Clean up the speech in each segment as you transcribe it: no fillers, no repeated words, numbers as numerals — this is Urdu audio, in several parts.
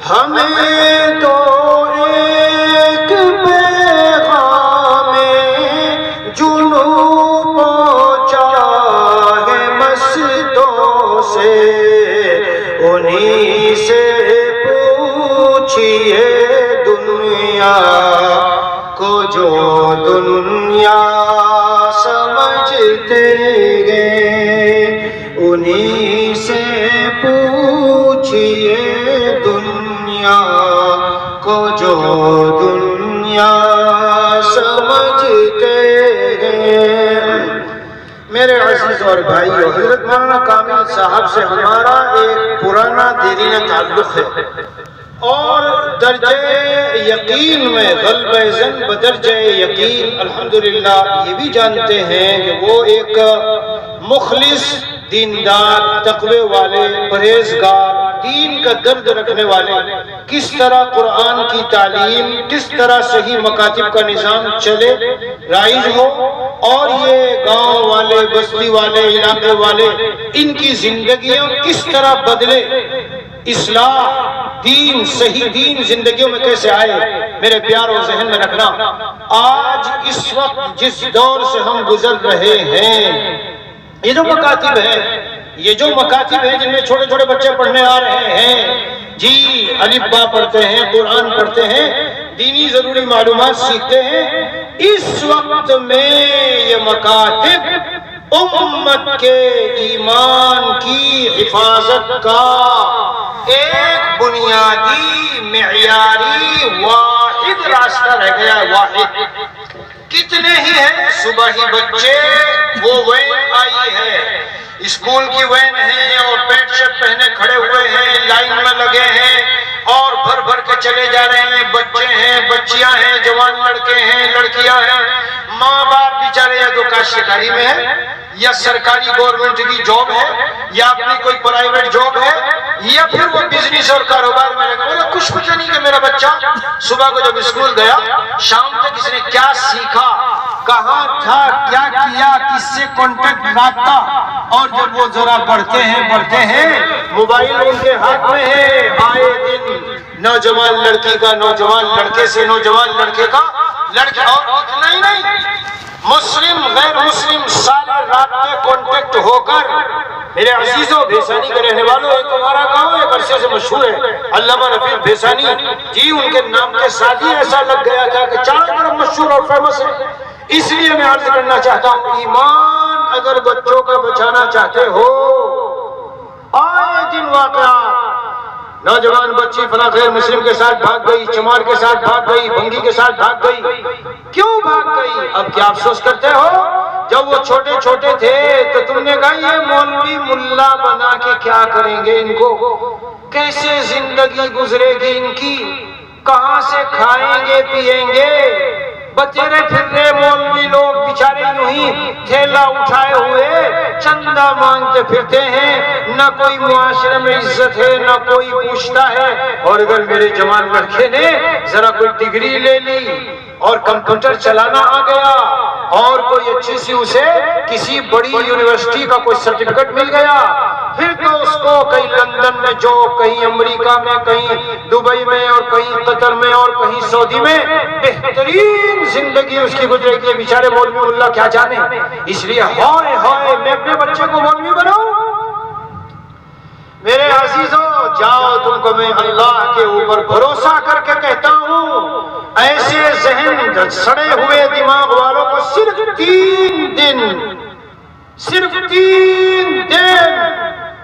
ہمیں تو ایک پیغام جنوں پہنچا ہے مسجدوں سے، انہی سے پوچھئے دنیا کو جو دنیا سمجھتے ہیں، انہی سے پوچھئے دنیا کو جو دنیا سمجھتے ہیں۔ میرے عزیز اور بھائیو، حضرت مولانا کامل صاحب سے ہمارا ایک پرانا دیرینہ تعلق ہے، اور درجہ یقین میں غلبہ ظن بدرجہ یقین الحمدللہ یہ بھی جانتے ہیں کہ وہ ایک مخلص، دیندار، تقوی والے، پرہیزگار، دین کا درد رکھنے والے، کس طرح قرآن کی تعلیم، کس طرح صحیح مکاتب کا نظام چلے، رائج ہو، اور یہ گاؤں والے، بستی والے، علاقے والے، ان کی زندگیاں کس طرح بدلے، اصلاح، دین، صحیح دین زندگیوں میں کیسے آئے، میرے پیاروں ذہن میں رکھنا۔ آج اس وقت جس دور سے ہم گزر رہے ہیں، یہ جو مکاتب ہیں جن میں چھوٹے چھوٹے بچے پڑھنے آ رہے ہیں، جی الف با پڑھتے ہیں، قرآن پڑھتے ہیں، دینی ضروری معلومات سیکھتے ہیں، اس وقت میں یہ مکاتب امت کے ایمان کی حفاظت کا ایک بنیادی، معیاری، واحد راستہ رہ گیا ہے، واحد۔ کتنے ہی ہیں صبحی بچے، وہ وین آئی ہے، اسکول کی وین ہے، اور پینٹ شرٹ پہنے کھڑے ہوئے ہیں، لائن میں لگے ہیں، اور بھر بھر کے چلے جا رہے ہیں، بچے ہیں، بچیاں ہیں، جوان لڑکے ہیں، لڑکیاں ہیں، ماں باپ بیچارے یا تو کاشتکاری میں ہے، یا سرکاری گورنمنٹ کی جاب ہے، یا اپنی کوئی پرائیویٹ جاب ہے، یا پھر وہ بزنس اور کاروبار میں لگا۔ انہیں کچھ پتہ نہیں کہ میرا بچہ صبح کو جب اسکول گیا، شام تک اس نے کیا سیکھا، کہاں تھا، کیا کیا، کس سے کانٹیکٹ رکھتا، اور جب وہ ذرا پڑھتے ہیں، موبائل ان کے ہاتھ میں ہے، آئے دن نوجوان لڑکی کا نوجوان لڑکے سے، نوجوان لڑکے کا لڑکے، اور اتنا ہی نہیں، مسلم غیر مسلم سارے رابطے کانٹیکٹ ہو کر، میرے عزیزوں، بھیسانی کے رہنے والوں، ایک ہمارا گاؤں ایک عرصے سے مشہور ہے، علامہ رفیق بھیسانی جی، ان کے نام کے ساتھ ہی ایسا لگ گیا تھا کہ چاروں طرف مشہور اور فیمس ہے۔ اس لیے میں عرض کرنا چاہتا ہوں، ایمان اگر بچوں کا بچانا چاہتے ہو، آئے دن واقعات، نوجوان بچی فلاں غیر مسلم کے ساتھ بھاگ گئی، چمار کے ساتھ بھاگ گئی، بھنگی کے ساتھ بھاگ گئی، کیوں بھاگ گئی؟ اب کیا افسوس کرتے ہو؟ جب وہ چھوٹے چھوٹے تھے تو تم نے کہا یہ مولوی ملا بنا کے کیا کریں گے، ان کو کیسے زندگی گزرے گی ان کی، کہاں سے کھائیں گے پیئیں گے؟ بتیرے پھرنے مولوی لوگ بیچارے یوں ہی تھیلا اٹھائے ہوئے چندہ مانگتے پھرتے ہیں، نہ کوئی معاشرے میں عزت ہے، نہ کوئی پوچھتا ہے۔ اور اگر میرے جوان لڑکے نے ذرا کوئی ڈگری لے لی اور کمپیوٹر چلانا آ گیا، اور کوئی اچھی سی اسے کسی بڑی یونیورسٹی کا کوئی سرٹیفکیٹ مل گیا، پھر تو اس کو کہیں لندن میں جو، کہیں امریکہ میں، کہیں دبئی میں، اور کہیں قطر میں، اور کہیں سعودی میں بہترین زندگی اس کی گزرے گی۔ بیچارے مولوی اللہ کیا جانے۔ اس لیے ہائے ہائے میں اپنے بچے کو مولوی بناؤں؟ میرے عزیزوں، جاؤ، تم کو میں اللہ کے اوپر بھروسہ کر کے کہتا ہوں، ایسے ذہن سڑے ہوئے دماغ والوں کو صرف 3 دن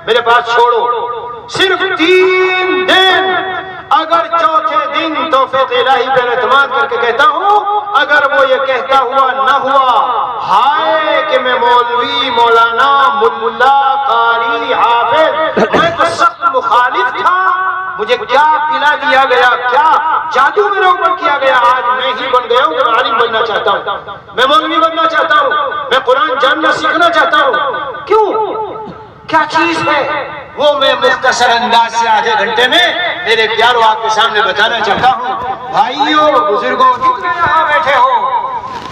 میرے پاس چھوڑو، صرف 3 دن، اگر چوتھے دن توفیق الہی پر اعتماد کر کے کہتا ہوں، اگر وہ یہ کہتا ہوا نہ ہوا، ہائے کہ میں مولوی، مولانا، ملا، قاری، حافظ، میں تو سخت مخالف تھا، مجھے کیا پلا دیا گیا، کیا جادو میرے اوپر کیا گیا، آج میں ہی بن گیا ہوں کہ میں عالم بننا چاہتا ہوں، میں مولوی بننا چاہتا ہوں، میں قرآن جاننا سیکھنا چاہتا ہوں۔ کیوں؟ کیا چیز ہے وہ میں مختصر انداز سے آدھے گھنٹے میں میرے پیاروں آپ کے سامنے بتانا چاہتا ہوں۔ بھائیوں، بزرگوں، جتنے یہاں بیٹھے ہو،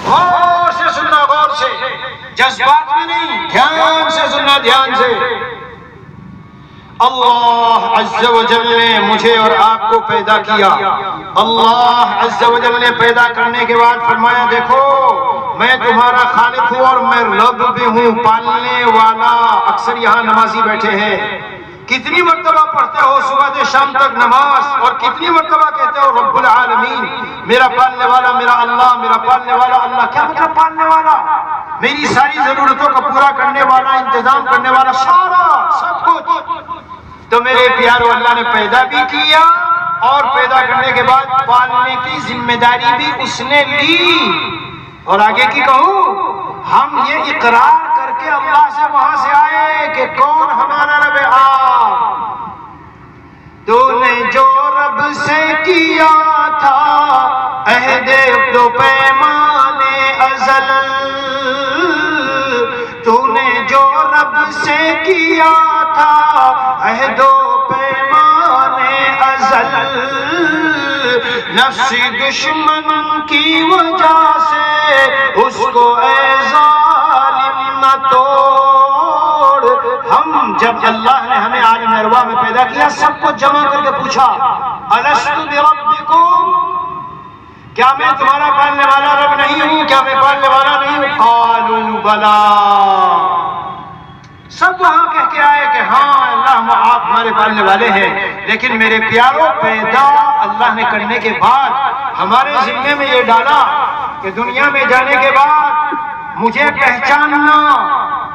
غور سے سننا، غور سے، جذبات میں نہیں، دھیان سے سننا، دھیان سے۔ اللہ عز و جل نے مجھے اور آپ کو پیدا کیا. اللہ عز و جل نے پیدا کرنے کے بعد فرمایا دیکھو میں تمہارا خالق ہوں اور میں رب بھی ہوں، پالنے والا. اکثر یہاں نمازی بیٹھے ہیں، کتنی مرتبہ پڑھتے ہو صبح سے شام تک نماز، اور کتنی مرتبہ کہتے ہو رب العالمین، میرا پالنے والا میرا اللہ، میرا پالنے والا اللہ. کیا مطلب پالنے والا؟ میری ساری ضرورتوں کو پورا کرنے والا، انتظام کرنے والا، سارا سب کچھ. تو میرے پیارو اللہ نے پیدا بھی کیا اور پیدا کرنے کے بعد پالنے کی ذمہ داری بھی اس نے لی. اور آگے کی کہوں، ہم یہ اقرار کر کے اللہ سے وہاں سے آئے کہ کون ہمارا رب ہے؟ آپ. تو نے جو رب سے کیا تھا عہد و پیمان ازل، تو نے جو رب سے کیا تھا عہد و پیمان ازل، نفسی دشمن کی وجہ سے اس کو اے ظالم نہ توڑ. ہم جب اللہ نے ہمیں عالم ارواح میں پیدا کیا، سب کو جمع کر کے پوچھا الست بربکم، کیا میں تمہارا پالنے والا رب نہیں ہوں؟ کیا میں پالنے والا نہیں ہوں؟ قالوا بلا. سب وہاں کہہ کے آئے کہ ہاں اللہ آپ ہمارے پالنے والے ہیں. لیکن میرے پیارو، پیدا اللہ نے کرنے کے بعد ہمارے ذمے میں یہ ڈالا کہ دنیا میں جانے کے بعد مجھے پہچاننا،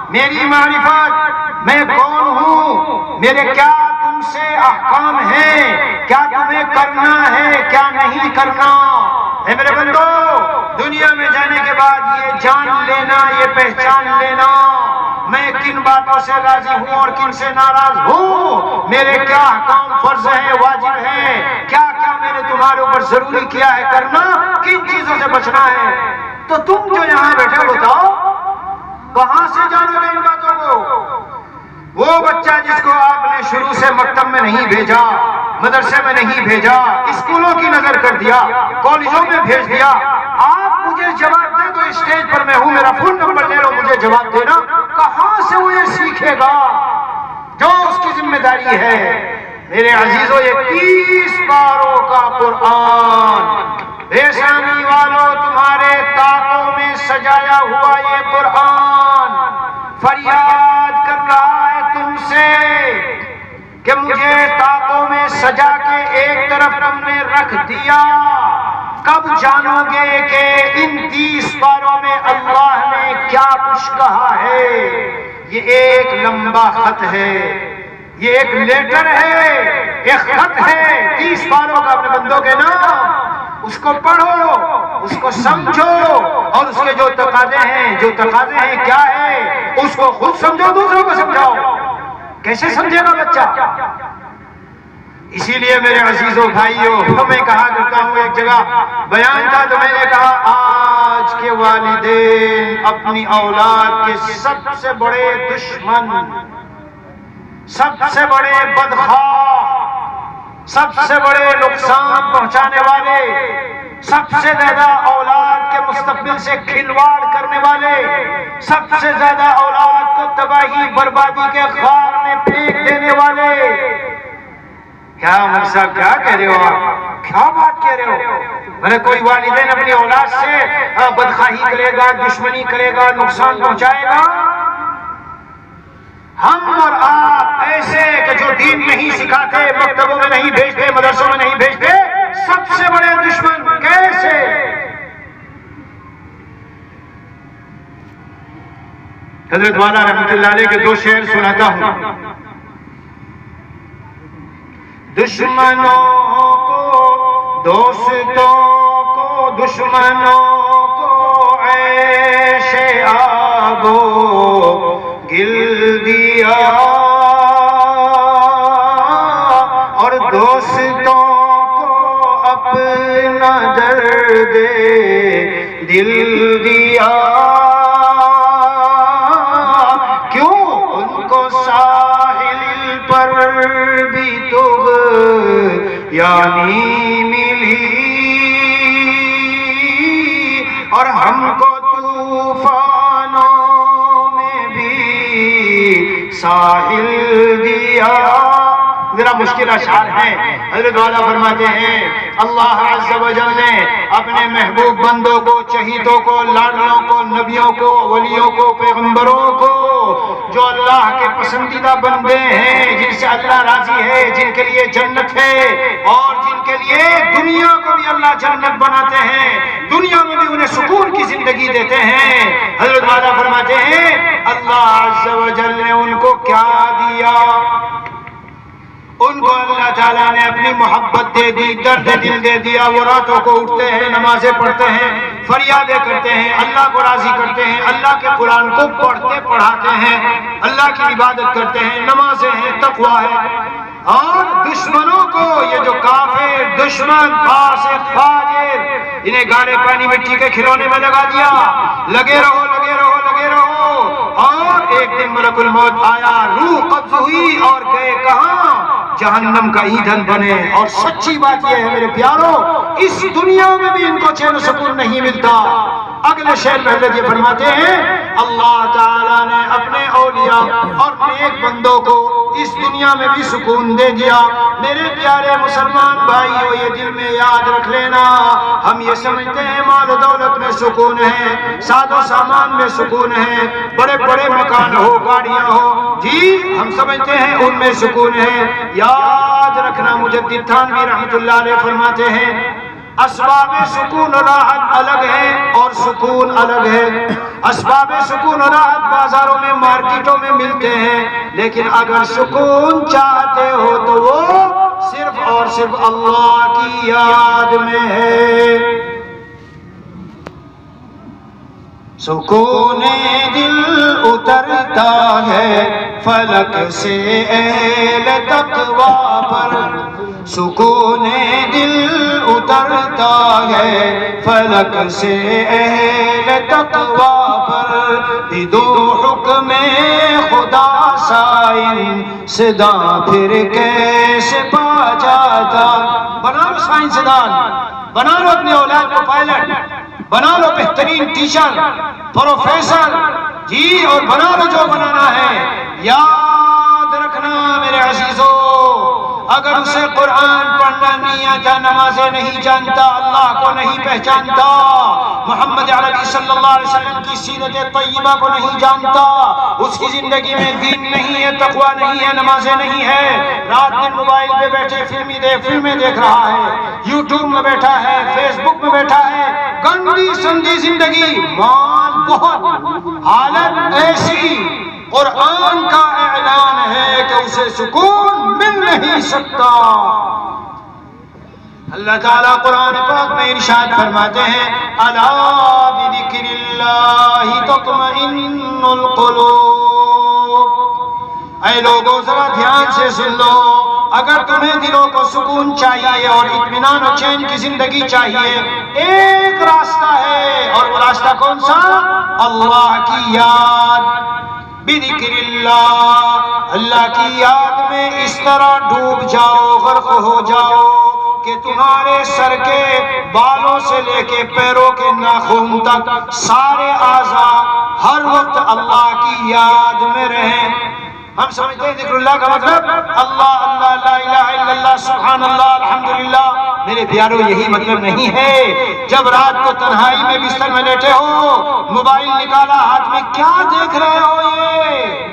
میری معرفت، میں کون ہوں، میرے کیا تم سے احکام ہیں، کیا تمہیں کرنا ہے کیا نہیں کرنا. اے میرے بندو، دنیا میں جانے کے بعد یہ جان لینا، یہ پہچان لینا میں کن باتوں سے راضی ہوں اور کن سے ناراض ہوں، میرے کیا احکام فرض ہیں، واجب ہیں، کیا کیا میں نے تمہارے اوپر ضروری کیا ہے کرنا، کن چیزوں سے بچنا ہے. تو تم جو یہاں بیٹھے بتاؤ کہاں سے جانو گے ان باتوں کو؟ وہ بچہ جس کو آپ نے شروع سے مکتب میں نہیں بھیجا، مدرسے میں نہیں بھیجا، اسکولوں کی نظر کر دیا، کالجوں میں بھیج دیا، آپ مجھے جواب دے دو اسٹیج پر میں ہوں، میرا فون نمبر لے لو، مجھے جواب دینا. کہاں سے وہ یہ سیکھے گا جو اس کی ذمہ داری ہے؟ میرے عزیزو، یہ 30 پاروں کا قرآن، پیشانی والوں تمہارے طاقوں میں سجایا ہوا یہ قرآن فریاد کر رہا ہے تم سے کہ مجھے طاقوں میں سجا کے ایک طرف تم نے رکھ دیا. کب جانو گے کہ ان 30 پاروں میں اللہ نے کیا کچھ کہا ہے؟ یہ ایک لمبا خط ہے، یہ ایک لیٹر ہے، ایک خط ہے 30 پاروں کا اپنے بندوں کے نام. اس کو پڑھو، اس کو سمجھو، اور اس کے جو تقاضے ہیں کیا ہے اس کو خود سمجھو، دوسروں کو سمجھاؤ. کیسے سمجھے گا بچہ؟ اسی لیے میرے عزیزوں بھائیوں، میں کہا کرتا ہوں، ایک جگہ بیان تھا تو میں نے کہا آج کے والدین اپنی اولاد کے سب سے بڑے دشمن، سب سے بڑے بدخواہ، سب سے بڑے نقصان پہنچانے والے، سب سے زیادہ اولاد کے مستقبل سے کھلواڑ کرنے والے، سب سے زیادہ اولاد کو تباہی بربادی کے غار میں پھینک دینے والے. کیا مجھ صاحب کیا کہہ رہے ہو آپ؟ کیا بات کہہ رہے ہو؟ میں کوئی والدین اپنی اولاد سے بدخواہی کرے گا، دشمنی کرے گا، نقصان پہنچائے گا؟ ہم اور آپ ایسے کہ جو دین نہیں سکھاتے، مکتبوں میں نہیں بھیجتے، مدرسوں میں نہیں بھیجتے، سب سے بڑے دشمن کیسے؟ حضرت والا رحمۃ اللہ علیہ کے 2 شعر سناتا ہوں. دشمنوں کو دوستوں کو، دشمنوں کو عیش آب و گل دیا، اور دوستوں کو اپنا درد دل دیا. کیوں ان کو ساحل پر بھی یعنی ملی، اور ہم کو طوفانوں میں بھی ساحل دیا. مشکل اشعار ہیں۔ حضرت والا فرماتے ہیں اللہ عز و جل نے اپنے محبوب بندوں کو، چہیتوں کو، لاڈلوں کو، نبیوں کو، ولیوں کو، پیغمبروں کو، جو اللہ کے پسندیدہ بندے ہیں، جن سے اللہ راضی ہے، جن کے لیے جنت ہے اور جن کے لیے دنیا کو بھی اللہ جنت بناتے ہیں، دنیا میں بھی انہیں سکون کی زندگی دیتے ہیں۔ حضرت والا فرماتے ہیں اللہ عز و جل نے ان کو کیا دیا؟ ان کو اللہ تعالیٰ نے اپنی محبت دے دی، درد دل دے دیا۔ وہ راتوں کو اٹھتے ہیں، نمازیں پڑھتے ہیں، فریادیں کرتے ہیں، اللہ کو راضی کرتے ہیں، اللہ کے قرآن کو پڑھتے پڑھاتے ہیں، اللہ کی عبادت کرتے ہیں، نمازیں ہیں، تقویٰ ہے۔ اور دشمنوں کو، یہ جو کافر، دشمن، فاسق، فاجر، انہیں گاڑے پانی مٹی کے کھلونے میں لگا دیا، لگے رہو لگے رہو لگے رہو۔ اور ایک دن ملک الموت آیا، روح قبض ہوئی اور گئے کہاں؟ جہنم کا ایندھن بنے۔ اور سچی بات یہ ہے میرے پیارو، اس دنیا میں بھی ان کو چین و سکون نہیں ملتا۔ اگلے شعر میں حضرت یہ فرماتے ہیں اللہ تعالیٰ نے اپنے اولیاء اور نیک بندوں کو اس دنیا میں بھی سکون دے دیا۔ میرے پیارے مسلمان بھائیو، یہ دل میں یاد رکھ لینا، ہم یہ سمجھتے ہیں مال و دولت میں سکون ہے، ساز و سامان میں سکون ہے، بڑے بڑے مکان ہو، گاڑیاں ہو، جی ہم سمجھتے ہیں ان میں سکون ہے۔ یاد رکھنا، مجدد تھانوی رحمت اللہ علیہ فرماتے ہیں اسباب سکون و راحت الگ ہے اور سکون الگ ہے۔ اسباب سکون و راحت بازاروں میں، مارکیٹوں میں ملتے ہیں، لیکن اگر سکون چاہتے ہو تو وہ صرف اور صرف اللہ کی یاد میں ہے۔ سکون دل اترتا ہے فلک سے اہل تقویٰ پر، سکون دل اترتا ہے فلک سے اہل تقویٰ پر، دو حکم خدا سائن صدا پھر کیسے پا جاتا۔ بنا لو سائنسدان، بنا لو اپنے اولاد کو پائلٹ، بنا لو بہترین ٹیچر، پروفیسر، جی اور بنا لو جو بنانا ہے۔ یاد رکھنا میرے عزیزو، اگر اسے قرآن پڑھنا نہیں آتا، نمازیں نہیں جانتا، اللہ کو نہیں پہچانتا، محمد عربی صلی اللہ علیہ وسلم کی سیرت طیبہ کو نہیں جانتا، اس کی زندگی میں دین نہیں ہے، تقویٰ نہیں ہے، نمازیں نہیں ہے، رات دن موبائل پہ بیٹھے فلمیں دیکھ رہا ہے، یوٹیوب میں بیٹھا ہے، فیس بک میں بیٹھا ہے، گندی سندی زندگی، مال بہت، حالت ایسی، قرآن کا اعلان ہے کہ اسے سکون مل نہیں سکتا۔ اللہ تعالیٰ قرآن پاک میں ارشاد فرماتے ہیں الا بذکر اللہ تطمئن القلوب۔ اے لوگوں ذرا دھیان سے سن لو، اگر تمہیں دلوں کو سکون چاہیے اور اطمینان و چین کی زندگی چاہیے، ایک راستہ ہے، اور وہ راستہ کون سا؟ اللہ کی یاد۔ بذکر اللہ، اللہ کی یاد میں اس طرح ڈوب جاؤ، غرق ہو جاؤ کہ تمہارے سر کے بالوں سے لے کے پیروں کے ناخن تک سارے اعضاء ہر وقت اللہ کی یاد میں رہیں۔ ہم سمجھتے ہیں ذکر اللہ کا مطلب اللہ اللہ، لا الہ الا اللہ، سبحان اللہ، الحمدللہ۔ میرے پیارو یہی مطلب نہیں ہے۔ جب رات کو تنہائی میں بستر میں لیٹے ہو، موبائل نکالا ہاتھ میں، کیا دیکھ رہے ہو؟ یہ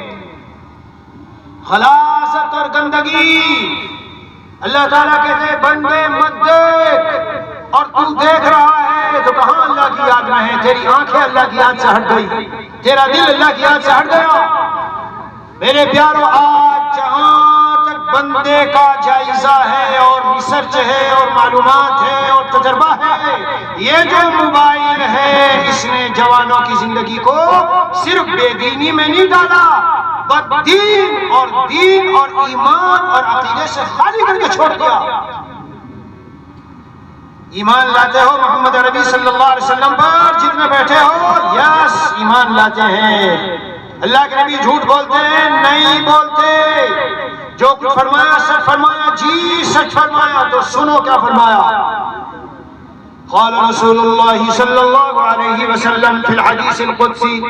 خلاصت اور گندگی۔ اللہ تعالیٰ کہتے ہیں بندے مت دیکھ، اور تو دیکھ رہا ہے تو کہاں اللہ کی یاد میں ہے؟ تیری آنکھیں اللہ کی یاد سے ہٹ گئی، تیرا دل اللہ کی یاد سے ہٹ گیا۔ میرے پیارو، آج جہاں تک بندے کا جائزہ ہے اور ریسرچ ہے اور معلومات ہے اور تجربہ ہے، یہ جو موبائل ہے اس نے جوانوں کی زندگی کو صرف بے دینی میں نہیں ڈالا، بد دین اور ایمان اور عقیدے سے خالی کر کے چھوڑ دیا۔ ایمان لاتے ہو محمد عربی صلی اللہ علیہ وسلم پر جتنے بیٹھے ہو، یس ایمان لاتے ہیں۔ اللہ کے نبی جھوٹ بولتے ہیں؟ نہیں بولتے۔ جو کچھ فرمایا سچ فرمایا، جی سچ فرمایا، تو سنو کیا فرمایا۔ قال رسول اللہ صلی اللہ علیہ وسلم فی الحدیث القدسی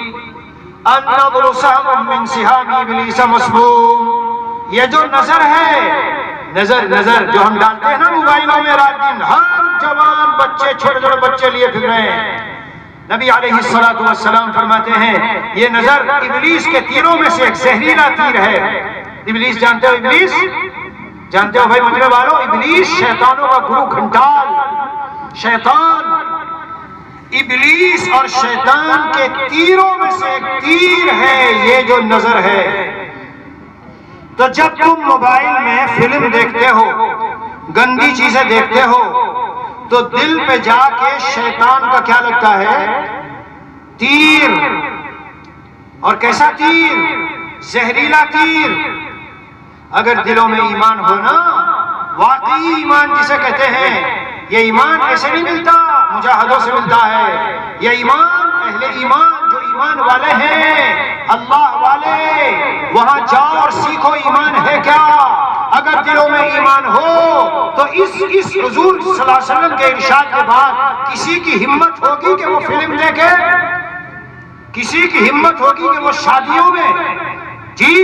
النظر سهم من سهام ابلیس مسموم۔ یہ جو نظر ہے نظر جو ہم ڈالتے ہیں نا موبائلوں میں رات دن، ہر جوان بچے چھوٹے چھوٹے بچے لیے پھر رہے ہیں۔ نبی علیہ الصلوۃ والسلام فرماتے ہیں یہ نظر ابلیس کے تیروں میں سے ایک زہریلا تیر ہے۔ ابلیس جانتے ہو؟ ابلیس جانتے ہو بھائی مجمع والو؟ ابلیس شیطانوں کا گرو گھنٹال، شیطان، ابلیس اور شیطان کے تیروں میں سے ایک تیر ہے یہ جو نظر ہے۔ تو جب تم موبائل میں فلم دیکھتے ہو، گندی چیزیں دیکھتے ہو، تو دل پہ جا کے شیطان کا کیا لگتا ہے؟ تیر۔ اور کیسا تیر؟ زہریلا تیر۔ اگر دلوں میں ایمان ہونا، واقعی ایمان جسے کہتے ہیں، یہ ایمان ایسے نہیں ملتا مجاہدوں سے ملتا ہے، یہ ایمان اہل ایمان جو ایمان والے ہیں، اللہ والے، وہاں جاؤ اور سیکھو ایمان ہے کیا۔ اگر دلوں میں ایمان ہو تو اس حضور صلی اللہ علیہ وسلم کے ارشاد کے بعد کسی کی ہمت ہوگی کہ وہ فلم دیکھے؟ کسی کی ہمت ہوگی کہ وہ شادیوں میں جی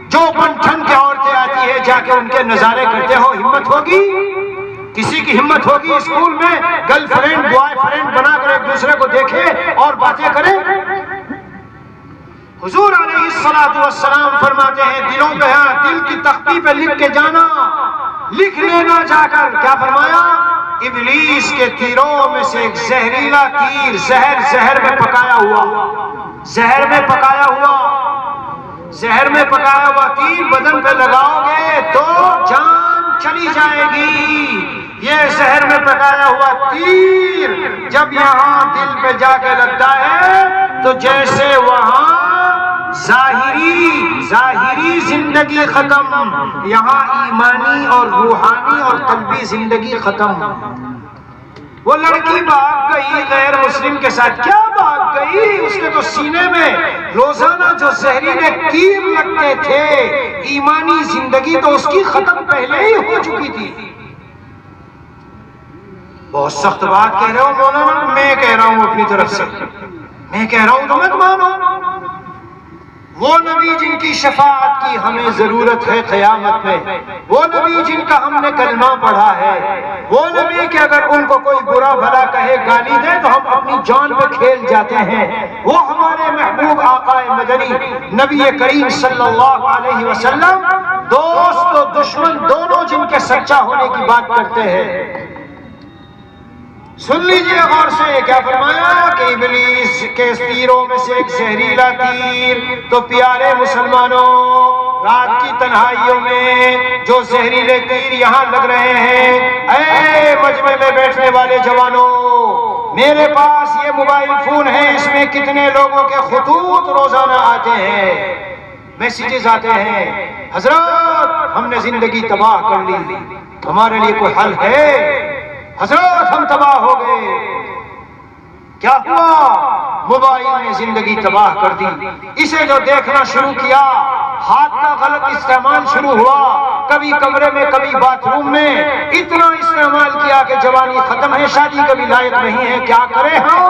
جو بنٹھن کے عورتیں آتی ہے جا کے ان کے نظارے کرتے ہو، ہمت ہوگی؟ کسی کی ہمت ہوگی اسکول میں گرل فرینڈ بوائے فرینڈ بنا کر ایک دوسرے کو دیکھے اور باتیں کرے؟ حضور علیہ الصلوۃ والسلام فرماتے ہیں دلوں پہ، دل کی تختی پہ لکھ کے جانا، لکھ لینا جا کر۔ کیا فرمایا؟ ابلیس کے تیروں میں سے ایک زہریلا تیر، زہر میں پکایا ہوا، زہر میں پکایا ہوا تیر بدن پہ لگاؤ گے تو جان چلی جائے گی۔ یہ زہر میں پکایا ہوا تیر جب یہاں دل پہ جا کے لگتا ہے تو جیسے وہاں ظاہری زندگی ختم، یہاں ایمانی اور روحانی اور قلبی زندگی ختم۔ وہ لڑکی بھاگ گئی غیر مسلم کے ساتھ، کیا بھاگ گئی؟ اس کے تو سینے میں روزانہ جو زہریلے تیر لگتے تھے، ایمانی زندگی تو اس کی ختم پہلے ہی ہو چکی تھی۔ بہت سخت بات کہہ رہے ہو مولانا، میں کہہ رہا ہوں اپنی طرف سے، میں کہہ رہا ہوں تو مت مانو۔ وہ نبی جن کی شفاعت کی ہمیں ضرورت ہے قیامت میں، وہ نبی جن کا ہم نے کلمہ پڑھا ہے، وہ نبی کہ اگر ان کو کوئی برا بھلا کہے گالی دے تو ہم اپنی جان پہ کھیل جاتے ہیں، وہ ہمارے محبوب آقا مدنی نبی کریم صلی اللہ علیہ وسلم دوست و دشمن دونوں جن کے سچا ہونے کی بات کرتے ہیں۔ سن لیجئے غور سے کیا فرمایا کہ ابلیس کے تیروں میں سے ایک زہریلا تیر۔ تو پیارے مسلمانوں، رات کی تنہائیوں میں جو زہریلے تیر یہاں لگ رہے ہیں، اے مجمع میں بیٹھنے والے جوانوں، میرے پاس یہ موبائل فون ہے، اس میں کتنے لوگوں کے خطوط روزانہ آتے ہیں، میسیجز آتے ہیں، حضرات ہم نے زندگی تباہ کر لی، ہمارے لیے کوئی حل ہے؟ حضرات ہم تباہ ہو گئے۔ کیا ہوا؟ موبائل نے زندگی تباہ کر دی۔ اسے جو دیکھنا شروع کیا، ہاتھ کا غلط استعمال شروع ہوا، کبھی کمرے میں کبھی باتھ روم میں، اتنا استعمال کیا کہ جوانی ختم ہے، شادی کبھی لائق نہیں ہے، کیا کریں ہم؟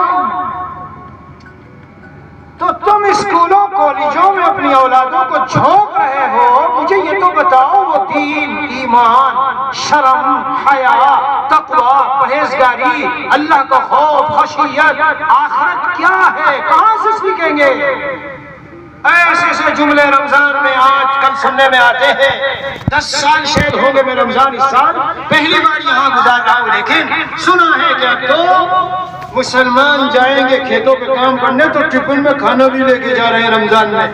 تو تم اسکولوں کالجوں میں اپنی اولادوں کو جھونک رہے ہو، مجھے یہ تو بتاؤ وہ دین، ایمان، شرم، حیا، تقوی، پرہیزگاری، اللہ کا خوف، خشیت، آخرت کیا ہے؟ کہاں سے سیکھیں گے؟ ایسے ایسے جملے رمضان میں آج کل سننے میں آتے ہیں۔ 10 سال شاید ہوں گے میں رمضان اس سال پہلی بار یہاں گزار رہا ہوں، لیکن سنا ہے کہ اب تو مسلمان جائیں گے کھیتوں پہ کام کرنے تو ٹفن میں کھانا بھی لے کے جا رہے ہیں رمضان میں،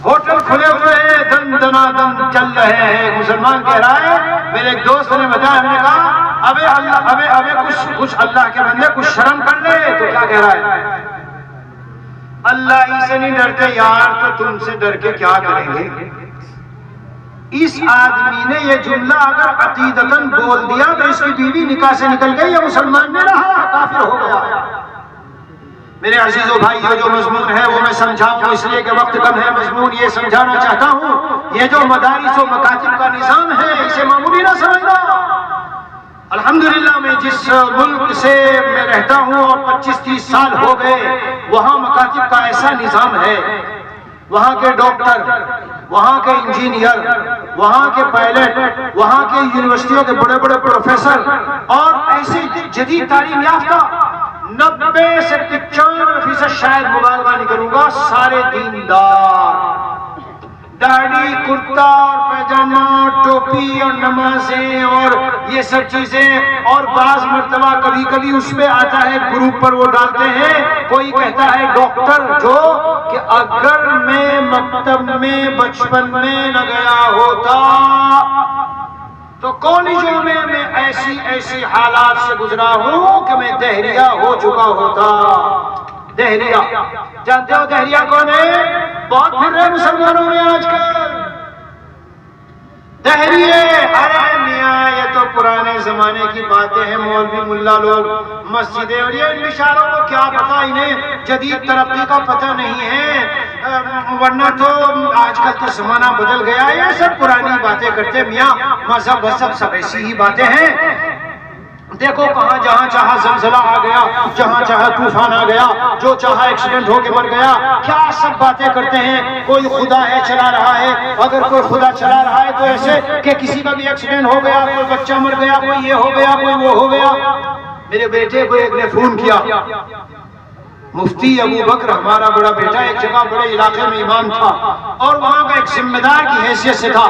ہوٹل کھلے ہوئے ہیں، دن دنا دن چل رہے ہیں۔ مسلمان کہہ رہا ہے، میرے ایک دوست نے بتایا، ہم نے کہا ابے کچھ اللہ کے بندے کچھ شرم کر لے، تو کیا کہہ رہا ہے؟ اللہ ہی سے نہیں ڈرتے یار تو تم سے ڈر کے کیا کریں گے؟ اس آدمی نے یہ جملہ اگر عقیدتاً بول دیا تو اس کی بیوی نکاح سے نکل گئی، یا مسلمان نہیں رہا، کافر ہو گیا۔ میرے عزیزو بھائیو، جو مضمون ہے وہ میں سمجھاؤں، اس لیے کہ وقت کم ہے، مضمون یہ سمجھانا چاہتا ہوں، یہ جو مدارس و مکاتب کا نظام ہے اسے معمولی نہ سمجھنا۔ الحمدللہ میں جس ملک سے میں رہتا ہوں اور 25-30 سال ہو گئے، وہاں مکاتب کا ایسا نظام ہے، وہاں کے ڈاکٹر، وہاں کے انجینئر، وہاں کے پائلٹ، وہاں کے یونیورسٹیوں کے بڑے بڑے پروفیسر اور ایسی جدید تعلیم یافتہ 90 سے 95% شاید مبالغہ نہیں کروں گا، سارے دیندار، داڑھی، کرتا اور پیجامہ، ٹوپی اور نمازیں اور یہ سب چیزیں، اور بعض مرتبہ کبھی کبھی اس پہ آتا ہے گروپ پر وہ ڈالتے ہیں، کوئی کہتا ہے ڈاکٹر، جو کہ اگر میں مکتب میں بچپن میں نہ گیا ہوتا تو کالجوں میں ایسی حالات سے گزرا ہوں کہ میں دہریہ ہو چکا ہوتا۔ دہریہ جانتے ہو دہریہ کون ہے؟ بہت پھر رہے مسلمانوں میں آج کل دہریے۔ ارے میاں یہ تو پرانے زمانے کی باتیں ہیں، مولوی ملا لوگ مسجدیں، اور یہ ان بیچاروں کو کیا پتا، انہیں جدید ترقی کا پتہ نہیں ہے، ورنہ تو آج کل تو زمانہ بدل گیا ہے، یہ سب پرانی باتیں کرتے میاں، مذہب وذہب سب ایسی ہی باتیں ہیں۔ دیکھو کہاں جہاں چاہا زلزلہ آ گیا، جہاں چاہا طوفان آ گیا، جو چاہا ایکسیڈنٹ ہو کے مر گیا، کیا سب باتیں کرتے ہیں، کوئی خدا ہے چلا رہا ہے۔ اگر کوئی خدا چلا رہا ہے تو ایسے کہ کسی کا بھی ایکسیڈنٹ ہو گیا، کوئی بچہ مر گیا، کوئی یہ ہو گیا، کوئی وہ ہو گیا۔ میرے بیٹے کو ایک نے فون کیا، مفتی ابو بکر ہمارا بڑا بیٹا ایک جگہ بڑے علاقے میں امام تھا اور وہاں کا ایک ذمہ دار کی حیثیت سے تھا،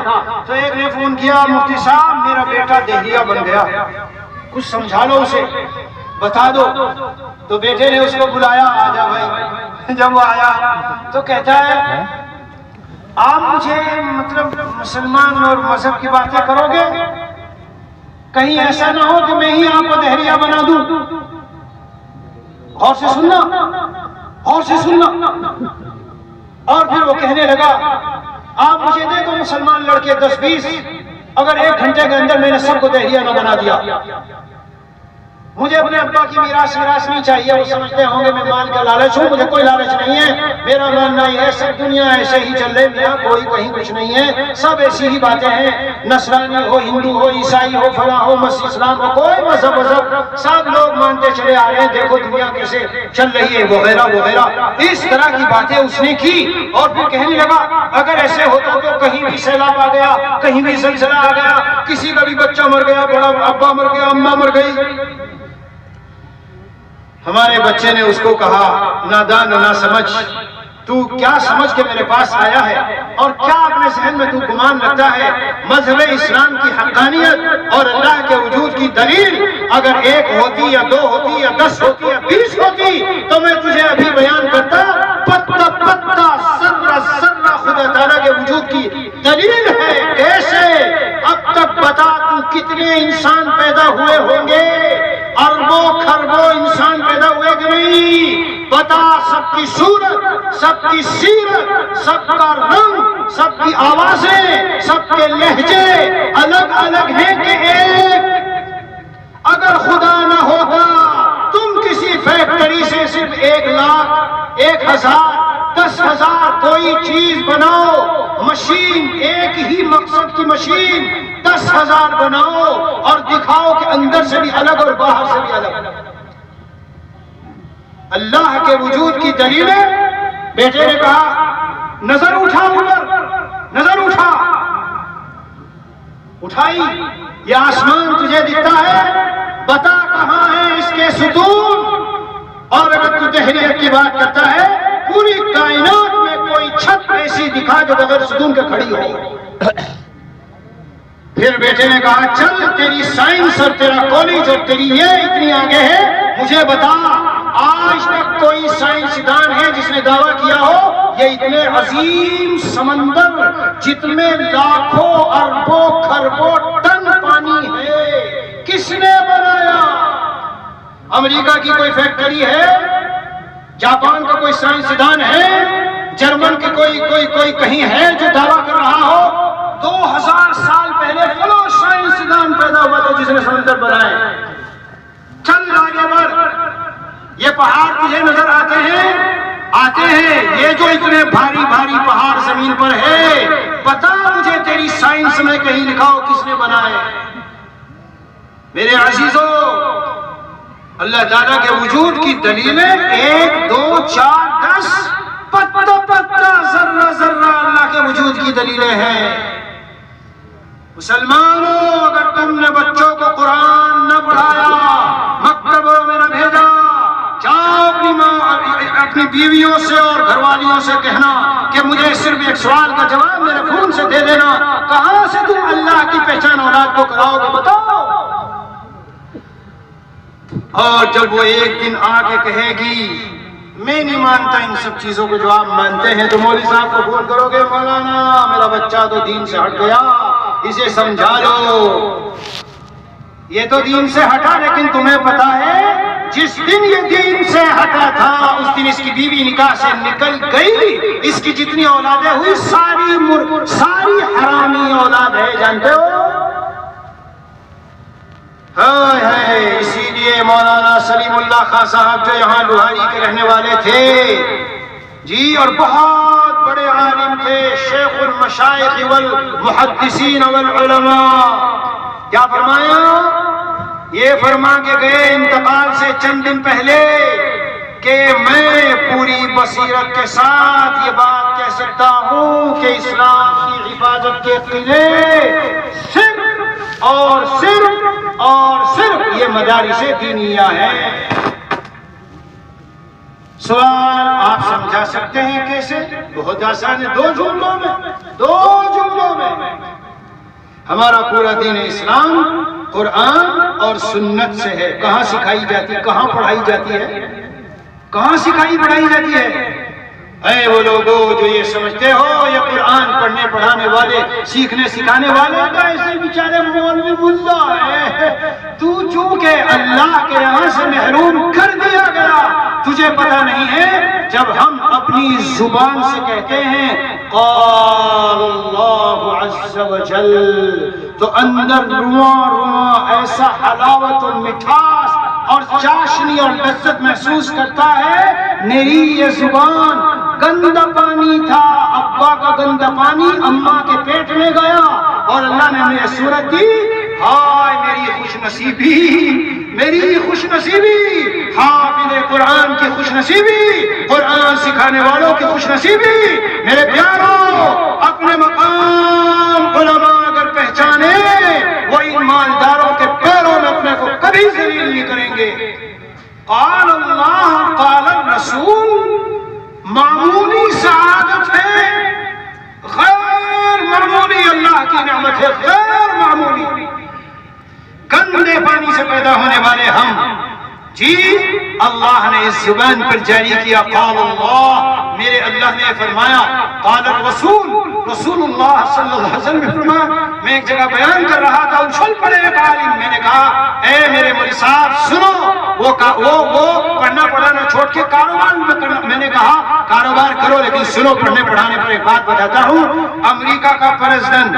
تو ایک نے فون کیا، مفتی صاحب میرا بیٹا دہریہ بن گیا، کچھ سمجھا لو اسے، بتا دو۔ تو بیٹے نے اس کو بلایا، آجا بھائی۔ جب وہ آیا تو کہتا ہے آپ مجھے مطلب مسلمان اور مذہب کی باتیں کرو گے، کہیں ایسا نہ ہو کہ میں ہی آپ کو دہریہ بنا دوں۔ غور سے سننا، غور سے سننا۔ اور پھر وہ کہنے لگا آپ مجھے دے دو مسلمان لڑکے 10-20، اگر 1 گھنٹے کے اندر میں نے سب کو دہریہ نہ بنا دیا، مجھے اپنے ابا کی میراث نہیں چاہیے۔ وہ سمجھتے ہوں گے میں مال کا لالچ ہوں، مجھے کوئی لالچ نہیں ہے، میرا ماننا یہ ہے سب دنیا ایسے ہی چل رہے میاں، کوئی کہیں کچھ نہیں ہے، سب ایسی ہی باتیں ہیں، نصرانی ہو، ہندو ہو، عیسائی ہو، فلاں ہو، مسیح اسلام ہو، کوئی مذہب سب لوگ مانتے چلے آ رہے ہیں، دیکھو دنیا کیسے چل رہی ہے، وغیرہ وغیرہ۔ اس طرح کی باتیں اس نے کی اور پھر کہنے لگا اگر ایسے ہوتا تو کہیں بھی سیلاب آ گیا، کہیں بھی زلزلہ آ گیا، کسی کا بھی بچہ مر گیا، بڑا ابا مر گیا، اماں مر گئی۔ ہمارے بچے نے اس کو کہا نادان نہ سمجھ، تو کیا سمجھ کے میرے پاس آیا ہے اور کیا اپنے ذہن میں تو گمان رکھتا ہے؟ مذہب اسلام کی حقانیت اور اللہ کے وجود کی دلیل اگر 1 ہوتی یا 2 ہوتی یا 10 ہوتی یا 20 ہوتی تو میں تجھے ابھی بیان کرتا، پتا پتا ذرہ ذرہ خدا تعالیٰ کے وجود کی دلیل ہے۔ کیسے؟ اب تک بتا تو کتنے انسان پیدا ہوئے ہوں گے؟ اربوں خربوں انسان پیدا ہوئے کہ نہیں؟ بتا سب کی صورت، سب کی سیرت، سب کا رنگ، سب کی آوازیں، سب کے لہجے الگ الگ ہیں کہ ایک؟ اگر خدا نہ ہوتا تم کسی فیکٹری سے صرف 1 لاکھ، 1000، 10,000 کوئی چیز بناؤ، مشین، ایک ہی مقصد کی مشین 10,000 بناؤ اور دکھاؤ کہ اندر سے بھی الگ اور باہر سے بھی الگ۔ اللہ کے وجود کی دلیلیں۔ بیٹے نے کہا نظر اٹھا اوپر، نظر اٹھا۔ اٹھائی، یہ آسمان تجھے دکھتا ہے؟ بتا کہاں ہے اس کے ستون؟ اور اگر تو دہریت کی بات کرتا ہے پوری کائنات میں کوئی چھت ایسی دکھا جو بغیر ستون کے کھڑی ہو۔ پھر بیٹے نے کہا چل تیری سائنس اور تیرا کالج اور تیری یہ اتنی آگے ہے، مجھے بتا آج تک کوئی سائنسدان ہے جس نے دعویٰ کیا ہو یہ اتنے عظیم سمندر جت میں لاکھوں اربوں خربوں ٹن پانی ہے کس نے بنایا؟ امریکہ کی کوئی فیکٹری ہے؟ جاپان کا کوئی سائنسدان ہے؟ جرمن کی کوئی کہیں ہے جو دعویٰ کر رہا ہو 2000 سال پہلے فلاں سائنسدان پیدا ہوا تھا جس نے سمندر بنائے؟ چل آگے بڑھ، یہ پہاڑ تجھے نظر آتے ہیں، یہ جو اتنے بھاری بھاری پہاڑ زمین پر ہے، بتا مجھے تیری سائنس میں کہیں لکھا ہو کس نے بنائے؟ میرے عزیزو، اللہ تعالیٰ کے وجود کی دلیلیں 1 2 4 10 پتا پتا ذرہ ذرہ اللہ کے وجود کی دلیلیں ہیں۔ مسلمانوں، اگر تم نے بچوں کو قرآن نہ پڑھایا، مکتبوں میں نہ بھیجا، جاؤ اپنی بیویوں سے اور گھر والیوں سے کہنا کہ مجھے صرف ایک سوال کا جواب میرے خون سے دے دینا، کہاں سے تم اللہ کی پہچان اولاد کو کراؤ گے بتاؤ؟ اور جب وہ ایک دن آ کے کہے گی میں نہیں مانتا ان سب چیزوں کو جو آپ مانتے ہیں، تو مولوی صاحب کو فون کرو گے، مولانا میرا بچہ تو دین سے ہٹ گیا، اسے سمجھا لو۔ یہ تو دین سے ہٹا، لیکن تمہیں پتا ہے جس دن یہ دین سے ہٹا تھا اس دن اس کی بیوی نکاح سے نکل گئی، اس کی جتنی اولادیں ہوئی ساری حرامی اولاد ہے، جانتے ہو؟ اسی لیے مولانا سلیم اللہ خان صاحب جو یہاں لوہاری کے رہنے والے تھے جی، اور بہت بڑے عالم تھے، شیخ المشائخ والمحدثین والعلماء، کیا فرمایا؟ یہ فرما کے گئے انتقال سے چند دن پہلے کہ میں پوری بصیرت کے ساتھ یہ بات کہہ سکتا ہوں کہ اسلام کی حفاظت کے قلعے صرف اور صرف یہ مدارس دینیہ ہے۔ سوال آپ سمجھا سکتے ہیں کیسے؟ بہت آسان ہے، دو جملوں میں ہمارا پورا دین اسلام قرآن اور سنت سے ہے۔ کہاں سکھائی جاتی ہے؟ کہاں پڑھائی جاتی ہے؟ کہاں سکھائی پڑھائی جاتی ہے؟ اے وہ لوگوں جو یہ سمجھتے ہو یہ قرآن پڑھنے پڑھانے والے سیکھنے سکھانے والے تو ایسے بیچارے مولوی ملا ہے، تو چونکہ اللہ کے یہاں سے محروم کر دیا گیا، تجھے پتہ نہیں ہے جب ہم اپنی زبان سے کہتے ہیں قال اللہ عز و جل، تو اندر رواں ایسا حلاوت و مٹھاس اور چاشنی اور لذت محسوس کرتا ہے۔ میری یہ زبان گندا پانی تھا، ابا کا گندا پانی اماں کے پیٹ میں گیا اور اللہ نے ہمیں صورت دی، ہائے میری خوش نصیبی، حافظ قرآن کی خوش نصیبی، قرآن سکھانے والوں کی خوش نصیبی۔ میرے پیاروں، اپنے مقام علماء اگر پہچانے وہ ان مالداروں کے پیروں میں اپنے کو کبھی ذلیل نہیں کریں گے۔ قال اللہ قال الرسول معمولی سعادت ہے، غیر معمولی اللہ کی نعمت ہے، غیر معمولی۔ گندے پانی سے پیدا ہونے والے ہم جی، اللہ نے اس زبان پر جاری کیا قال اللہ، میرے اللہ نے فرمایا قال الرسول، رسول اللہ صلی اللہ علیہ وسلم نے فرمایا۔ میں ایک جگہ بیان کر رہا تھا، اچھل پڑے ایک عالم، میں نے کہا اے میرے مولوی صاحب سنو، وہ پڑھنا پڑھانا چھوڑ کے کاروبار میں کرنا، میں نے کہا کاروبار کرو لیکن سنو، پڑھنے پڑھانے پر ایک بات بتاتا ہوں۔ امریکہ کا پریزیڈنٹ،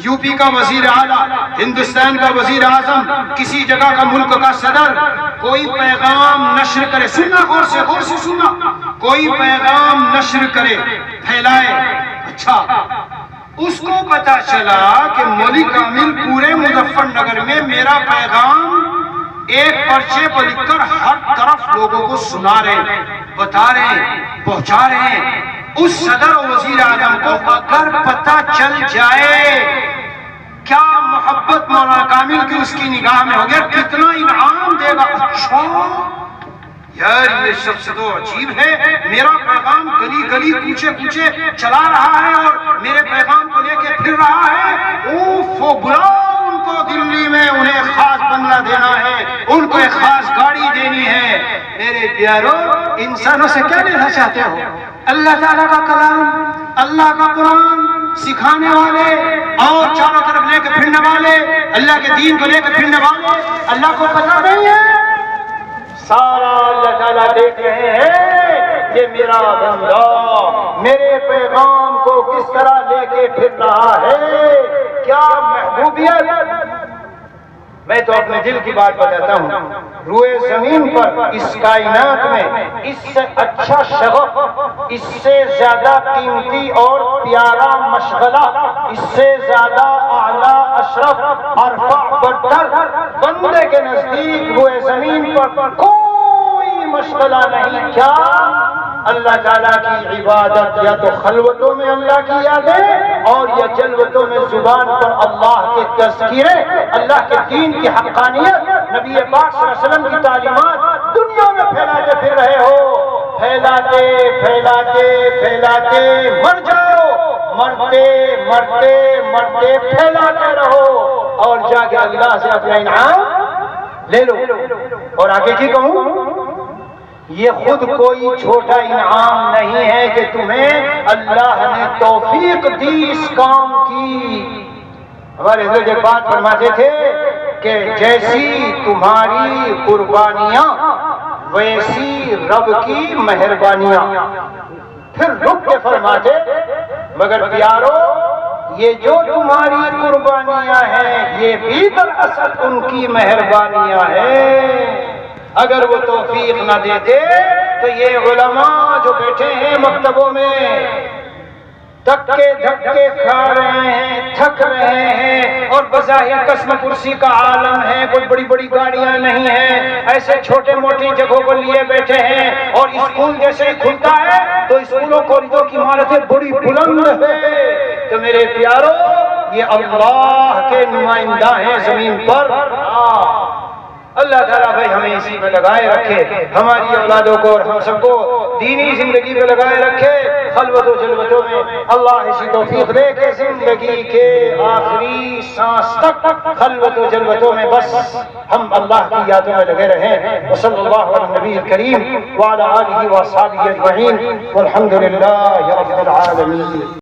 یو پی کا وزیر اعلیٰ، ہندوستان کا وزیر اعظم، کسی جگہ کا ملک کا صدر کوئی پیغام نشر کرے، سننا غور سے سننا، کوئی پیغام نشر کرے، پھیلائے، اچھا اس کو پتا چلا کہ مولوی کامل پورے مظفر نگر میں میرا پیغام ایک پرچے پر لکھ کر ہر طرف لوگوں کو سنا رہے، بتا رہے، پہنچا رہے۔ اس صدر و وزیر اعظم کو اگر پتہ چل جائے کیا محبت مولانا کامل کی اس کی نگاہ میں ہو گیا، کتنا انعام دے گا۔ اچھا یار یہ شخص تو عجیب ہے، میرا پیغام گلی گلی کوچے کوچے چلا رہا ہے اور میرے پیغام کو لے کے پھر رہا ہے، اوف بلاؤ ان کو دلی میں، انہیں خاص بنگلہ دینا ہے، ان کو ایک خاص گاڑی دینی ہے۔ میرے پیاروں، انسانوں سے کیا لینا چاہتے ہو؟ اللہ تعالیٰ کا کلام، اللہ کا قرآن سکھانے والے اور چاروں طرف لے کے پھرنے والے، اللہ کے دین کو لے کے پھرنے والے، اللہ کو پتہ نہیں ہے؟ سارا اللہ تعالیٰ دیکھ رہے ہیں کہ میرا بندہ میرے پیغام کو کس طرح لے کے پھر رہا ہے، کیا محبوبیت۔ میں تو اپنے دل کی بات بتاتا ہوں، روئے زمین پر اس کائنات میں اس سے اچھا شغف، اس سے زیادہ قیمتی اور پیارا مشغلہ، اس سے زیادہ اعلیٰ اشرف ارفع برتر بندے کے نزدیک روئے زمین پر کوئی مشغلہ نہیں۔ کیا اللہ تعالیٰ کی عبادت یا تو خلوتوں میں اللہ کی یادیں اور یا جلوتوں میں زبان پر اللہ کے تذکرے، اللہ کے دین کی حقانیت، نبی پاک صلی اللہ علیہ وسلم کی تعلیمات دنیا میں پھیلاتے پھر رہے ہو، پھیلاتے پھیلاتے پھیلاتے مر جاؤ، مرتے مرتے مرتے پھیلاتے رہو اور جا کے اللہ سے اپنا انعام لے لو۔ اور آگے کی کہوں، یہ خود کوئی چھوٹا انعام نہیں ہے کہ تمہیں اللہ نے توفیق دی اس کام کی۔ ہمارے حضرت ایک بات فرماتے تھے کہ جیسی تمہاری قربانیاں ویسی رب کی مہربانیاں۔ پھر رک کے فرماتے مگر پیارو یہ جو تمہاری قربانیاں ہیں یہ بھی دراصل ان کی مہربانیاں ہیں۔ اگر وہ توفیق نہ دیتے تو یہ علماء جو بیٹھے ہیں مکتبوں میں دھکے دھکے کھا رہے ہیں، تھک رہے ہیں، اور بظاہر قسم کرسی کا عالم ہے، کوئی بڑی بڑی گاڑیاں نہیں ہیں، ایسے چھوٹے موٹی جگہوں کو لیے بیٹھے ہیں، اور اسکول جیسے ہی کھلتا ہے تو اسکولوں کالجوں کی عمارتیں بڑی بلند ہے۔ تو میرے پیارو یہ اللہ کے نمائندہ ہیں زمین پر۔ اللہ تعالیٰ بھائی ہمیں اسی میں لگائے رکھے، ہماری اولادوں کو اور ہم سب کو دینی زندگی میں لگائے رکھے، خلوت و جلوتوں میں اللہ اسی توفیق دے کہ زندگی کے آخری سانس تک خلوت و جلوتوں میں بس ہم اللہ کی یادوں میں لگے رہیں۔ وصلی اللہ علی النبی الکریم وعلی آلہ واصحابہ اجمعین والحمد للہ رب العالمین۔